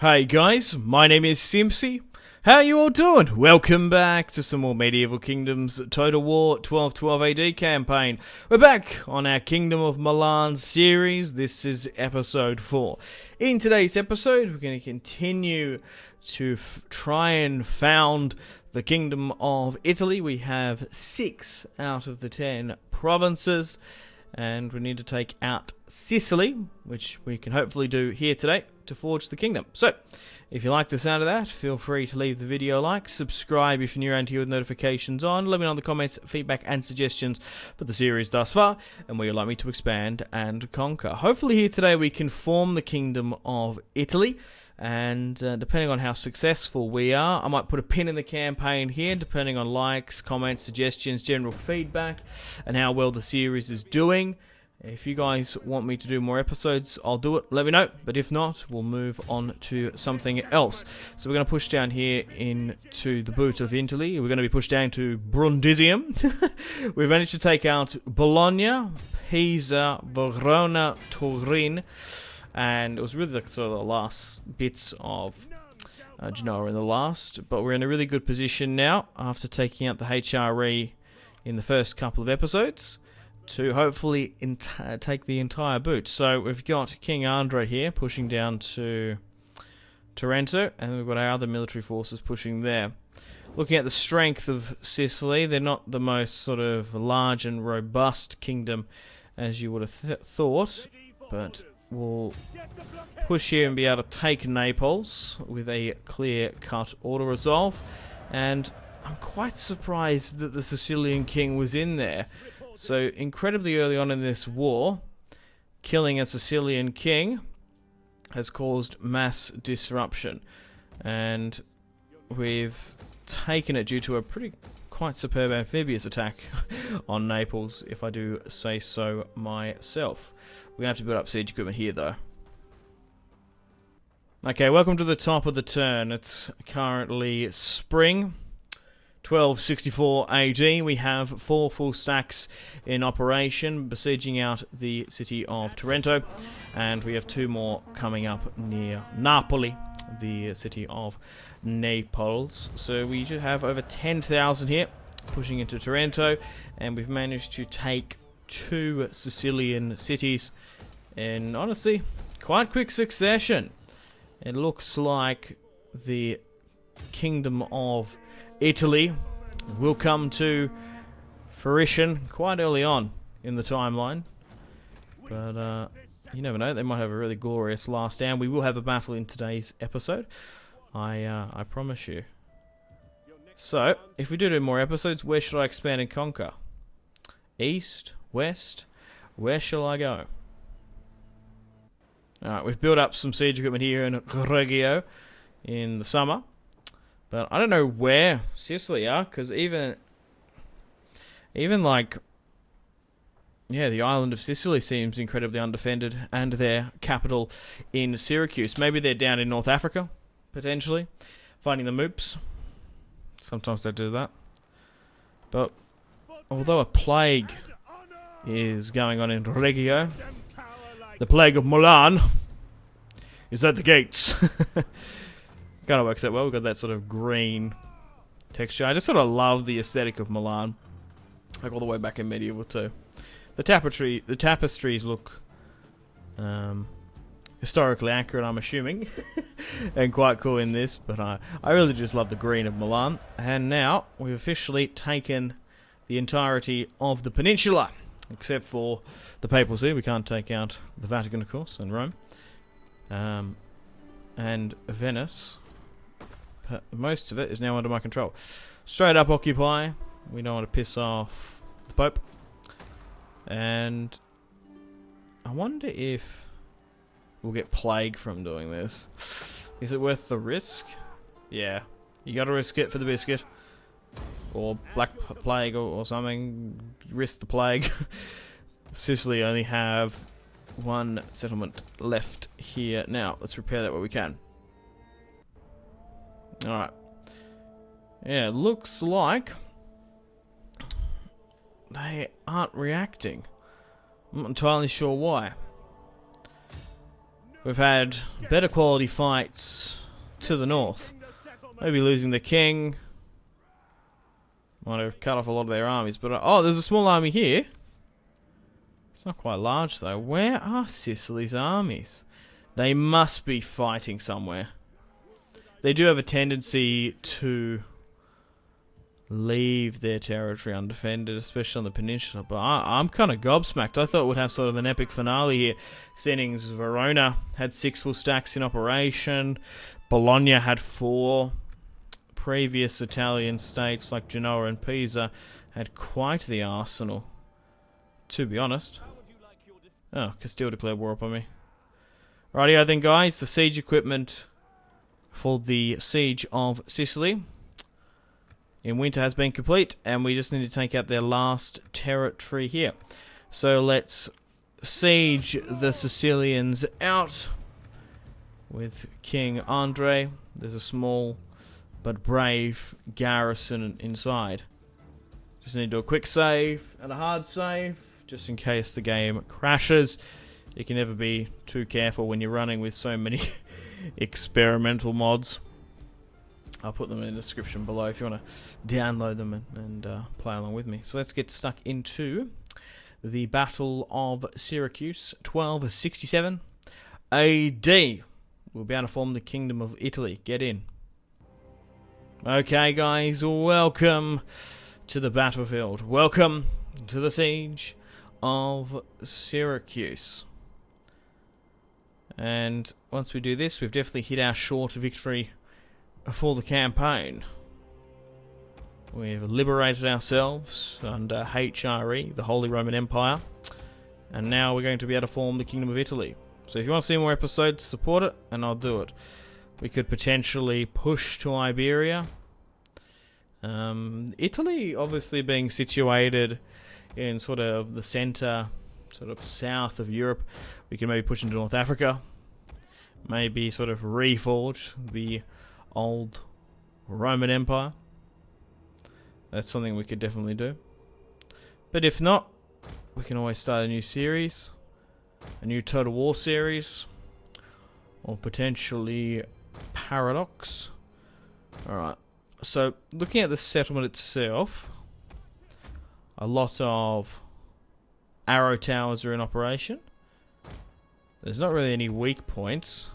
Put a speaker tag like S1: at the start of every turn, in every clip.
S1: Hey guys, my name is Simpzy. How you all doing? Welcome back to some more Medieval Kingdoms Total War 1212 AD campaign. We're back on our Kingdom of Milan series. This is episode 4. In today's episode, we're going to continue to try and found the Kingdom of Italy. We have 6 out of the 10 provinces, and we need to take out Sicily, which we can hopefully do here today to forge the kingdom. So, if you like the sound of that, feel free to leave the video a like, subscribe if you're new around here with notifications on, let me know in the comments feedback and suggestions for the series thus far, and where you'd like me to expand and conquer. Hopefully here today we can form the Kingdom of Italy, and depending on how successful we are, I might put a pin in the campaign here, depending on likes, comments, suggestions, general feedback, and how well the series is doing. If you guys want me to do more episodes, I'll do it. Let me know. But if not, we'll move on to something else. So we're going to push down here into the boot of Italy. We're going to be pushed down to Brundisium. We've managed to take out Bologna, Pisa, Verona, Turin. And it was really sort of the last bits of Genoa in the last. But we're in a really good position now after taking out the HRE in the first couple of episodes to hopefully take the entire boot. So we've got King Andre here pushing down to Taranto, and we've got our other military forces pushing there. Looking at the strength of Sicily, they're not the most sort of large and robust kingdom as you would have thought, but we'll push here and be able to take Naples with a clear-cut auto resolve. And I'm quite surprised that the Sicilian king was in there. So, incredibly early on in this war, killing a Sicilian king has caused mass disruption. And we've taken it due to a quite superb amphibious attack on Naples, if I do say so myself. We're going to have to build up siege equipment here, though. Okay, welcome to the top of the turn. It's currently spring. 1264 AD, we have 4 full stacks in operation, besieging out the city of Taranto, and we have 2 more coming up near Napoli, the city of Naples. So we should have over 10,000 here, pushing into Taranto, and we've managed to take 2 Sicilian cities in, honestly, quite quick succession. It looks like the Kingdom of Italy will come to fruition quite early on in the timeline, but you never know, they might have a really glorious last stand. We will have a battle in today's episode, I promise you. So, if we do more episodes, where should I expand and conquer? East? West? Where shall I go? Alright, we've built up some siege equipment here in Reggio in the summer. But I don't know where Sicily are, because even like, yeah, the island of Sicily seems incredibly undefended, and their capital in Syracuse. Maybe they're down in North Africa, potentially, fighting the moops. Sometimes they do that. But although a plague is going on in Reggio, the plague of Milan is at the gates. Kind of works out well. We've got that sort of green texture. I just sort of love the aesthetic of Milan, like all the way back in medieval too. The tapestries look historically accurate, I'm assuming, and quite cool in this. But I really just love the green of Milan. And now we've officially taken the entirety of the peninsula, except for the papacy. We can't take out the Vatican, of course, and Rome, and Venice. But most of it is now under my control. Straight up occupy. We don't want to piss off the Pope. And I wonder if we'll get plague from doing this. Is it worth the risk? Yeah. You gotta risk it for the biscuit. Or black plague or something. Risk the plague. Sicily only have 1 settlement left here. Now, let's repair that where we can. Alright. Yeah, it looks like they aren't reacting. I'm not entirely sure why. We've had better quality fights to the north. Maybe losing the king. Might have cut off a lot of their armies, but oh, there's a small army here. It's not quite large though. Where are Sicily's armies? They must be fighting somewhere. They do have a tendency to leave their territory undefended, especially on the peninsula, but I'm kind of gobsmacked. I thought we'd have sort of an epic finale here, seeing as Verona had 6 full stacks in operation, Bologna had 4, previous Italian states like Genoa and Pisa had quite the arsenal, to be honest. Oh, Castile declared war upon me. Rightio then guys, the siege equipment for the siege of Sicily in winter has been complete, and we just need to take out their last territory here. So let's siege the Sicilians out with King Andre. There's a small but brave garrison inside. Just need to do a quick save and a hard save, just in case the game crashes. You can never be too careful when you're running with so many experimental mods. I'll put them in the description below if you want to download them and play along with me. So let's get stuck into the Battle of Syracuse, 1267 AD. We'll be able to form the Kingdom of Italy. Get in. Okay guys, welcome to the battlefield. Welcome to the siege of Syracuse. And once we do this, we've definitely hit our short victory for the campaign. We've liberated ourselves under HRE, the Holy Roman Empire, and now we're going to be able to form the Kingdom of Italy. So if you want to see more episodes, support it, and I'll do it. We could potentially push to Iberia. Italy obviously being situated in sort of the centre, sort of south of Europe. We can maybe push into North Africa. Maybe sort of reforge the old Roman Empire. That's something we could definitely do. But if not, we can always start a new series. A new Total War series. Or potentially Paradox. Alright. So, looking at the settlement itself, a lot of arrow towers are in operation. There's not really any weak points.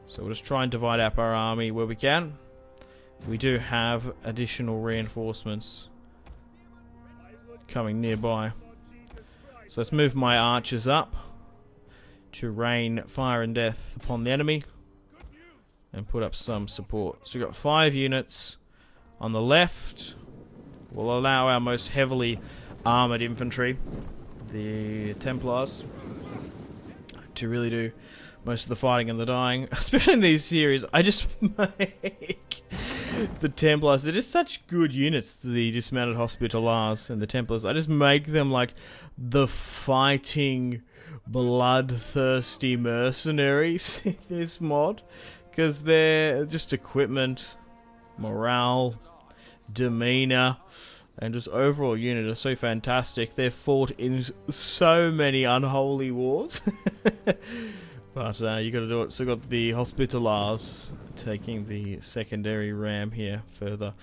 S1: So we'll just try and divide up our army where we can. We do have additional reinforcements coming nearby. So let's move my archers up to rain fire and death upon the enemy and put up some support. So we've got 5 units on the left. We'll allow our most heavily armoured infantry, the Templars, to really do most of the fighting and the dying. Especially in these series, I just make the Templars, they're just such good units, the dismounted Hospitallers and the Templars. I just make them like the fighting, bloodthirsty mercenaries in this mod. Because they're just equipment, morale, demeanor, and just overall unit are so fantastic. They've fought in so many unholy wars. But you got to do it. So got the Hospitallers taking the secondary ram here further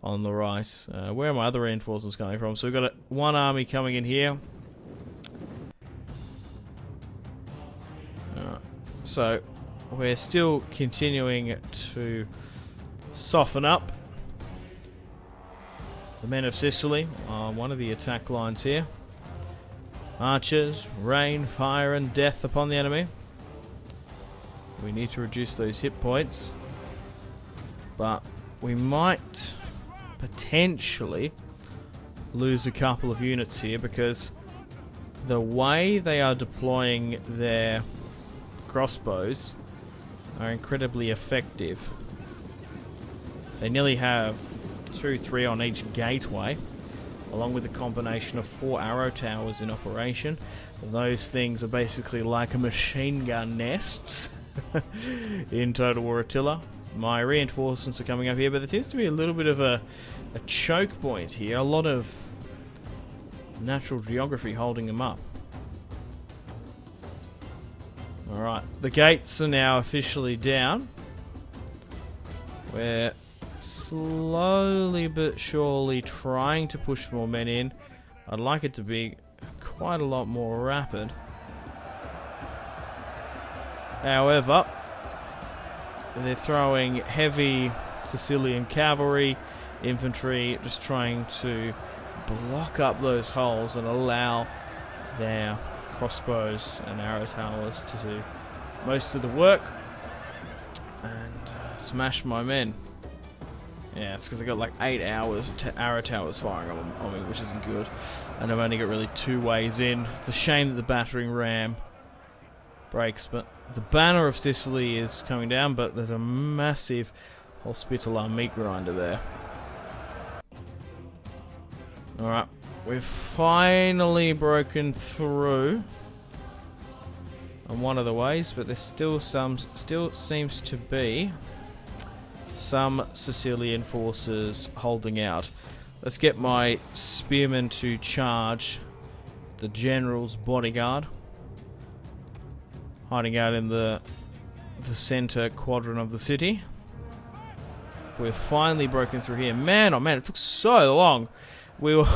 S1: on the right. Where are my other reinforcements coming from? So we've got one army coming in here. Alright. So we're still continuing to soften up the men of Sicily on one of the attack lines here. Archers, rain, fire and death upon the enemy. We need to reduce those hit points, but we might potentially lose a couple of units here because the way they are deploying their crossbows are incredibly effective. They nearly have 2-3 on each gateway, along with a combination of 4 arrow towers in operation. Those things are basically like a machine gun nests in Total War Attila. My reinforcements are coming up here, but there seems to be a little bit of a choke point here. A lot of natural geography holding them up. Alright, the gates are now officially down. We're slowly but surely trying to push more men in. I'd like it to be quite a lot more rapid. However, they're throwing heavy Sicilian cavalry, infantry, just trying to block up those holes and allow their crossbows and arrow towers to do most of the work and smash my men. Yeah, it's because I got like 8 hours of arrow towers firing on me, which isn't good. And I've only got really 2 ways in. It's a shame that the battering ram breaks, but the banner of Sicily is coming down, but there's a massive Hospitaller meat grinder there. Alright, we've finally broken through on one of the ways, but there's still seems to be some Sicilian forces holding out. Let's get my spearmen to charge the general's bodyguard, hiding out in the center quadrant of the city. We're finally broken through here. Man, oh man, it took so long. We were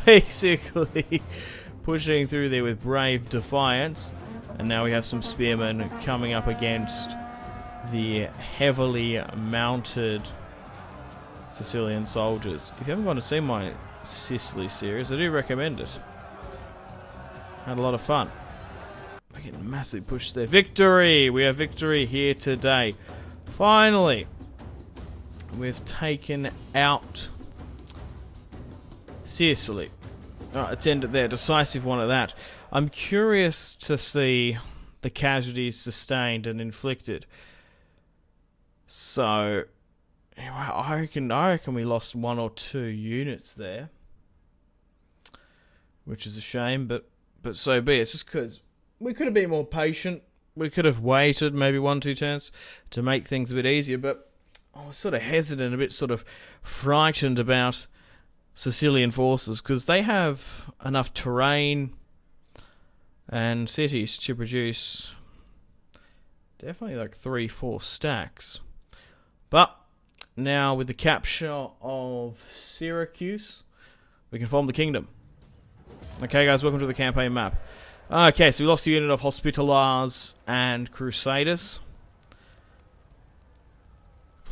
S1: basically pushing through there with brave defiance, and now we have some spearmen coming up against the heavily mounted Sicilian soldiers. If you haven't gone to see my Sicily series, I do recommend it. Had a lot of fun. We're getting massive push there. Victory! We have victory here today. Finally, we've taken out Sicily. Alright, let's end it there. Decisive one of that. I'm curious to see the casualties sustained and inflicted. So, I reckon we lost 1 or 2 units there, which is a shame. But so be it. It's just because we could have been more patient. We could have waited maybe 1-2 turns to make things a bit easier. But I was sort of hesitant, a bit sort of frightened about Sicilian forces because they have enough terrain and cities to produce definitely like 3-4 stacks. But now with the capture of Syracuse, we can form the kingdom. Okay guys, welcome to the campaign map. Okay, so we lost a unit of Hospitallers and Crusaders.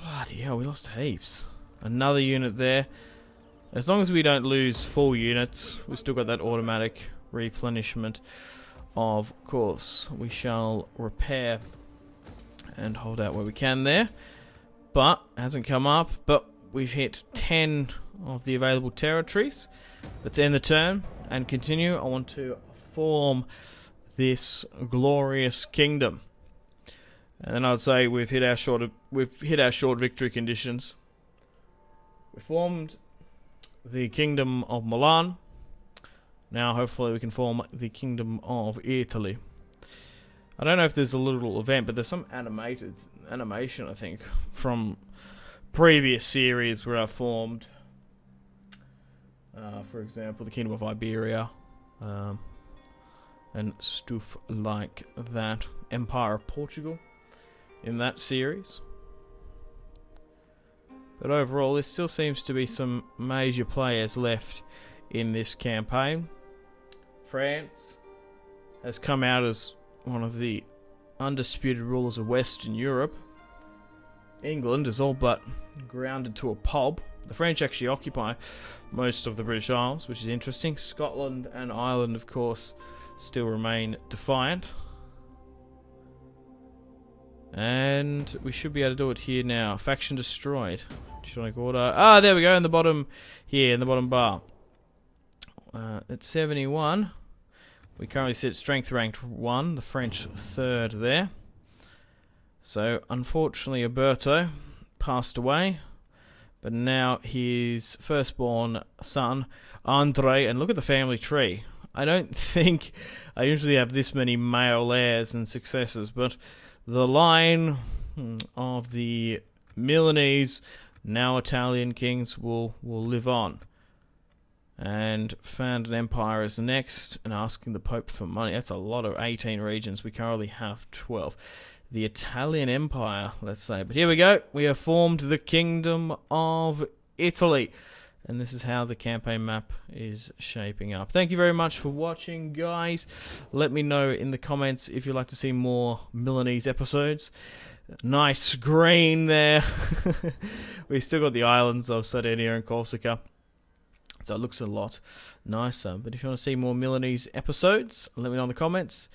S1: Bloody hell, we lost heaps. Another unit there. As long as we don't lose full units, we've still got that automatic replenishment. Of course, we shall repair and hold out where we can there. But, hasn't come up, but we've hit 10 of the available territories. Let's end the turn and continue. I want to form this glorious kingdom. And then I'd say we've hit our short victory conditions. We formed the kingdom of Milan. Now hopefully we can form the kingdom of Italy. I don't know if there's a little event, but there's some animation I think from previous series where I formed for example the kingdom of Iberia and stuff like that. Empire of Portugal in that series. But overall, there still seems to be some major players left in this campaign. France has come out as one of the undisputed rulers of Western Europe. England is all but grounded to a pulp. The French actually occupy most of the British Isles, which is interesting. Scotland and Ireland, of course, still remain defiant. And we should be able to do it here now. Faction destroyed. Teutonic order. Ah, there we go, in the bottom here, in the bottom bar. At 71, we currently sit strength ranked 1, the French 3rd there. So, unfortunately, Alberto passed away. But now his firstborn son, Andre, and look at the family tree. I don't think I usually have this many male heirs and successors, but the line of the Milanese, now Italian kings will live on. And found an empire is next, and asking the Pope for money. That's a lot of 18 regions. We currently have 12. The Italian Empire, let's say. But here we go. We have formed the Kingdom of Italy. And this is how the campaign map is shaping up. Thank you very much for watching, guys. Let me know in the comments if you'd like to see more Milanese episodes. Nice green there. We've still got the islands of Sardinia and Corsica, so it looks a lot nicer. But if you want to see more Milanese episodes, let me know in the comments.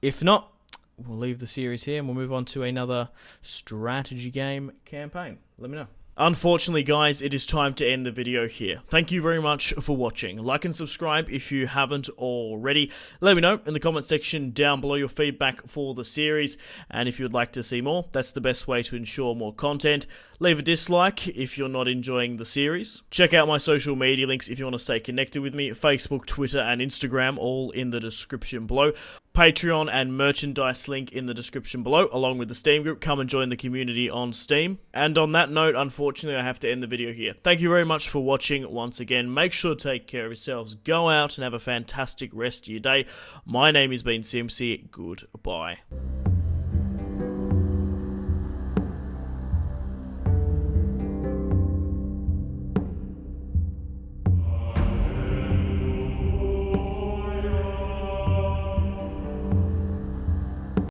S1: If not, we'll leave the series here and we'll move on to another strategy game campaign. Let me know. Unfortunately, guys, it is time to end the video here. Thank you very much for watching. Like and subscribe if you haven't already. Let me know in the comment section down below your feedback for the series. And if you'd like to see more, that's the best way to ensure more content. Leave a dislike if you're not enjoying the series. Check out my social media links if you want to stay connected with me. Facebook, Twitter, and Instagram, all in the description below. Patreon and merchandise link in the description below, along with the Steam group. Come and join the community on Steam. And on that note, unfortunately, I have to end the video here. Thank you very much for watching once again. Make sure to take care of yourselves. Go out and have a fantastic rest of your day. My name has been Simpzy. Goodbye.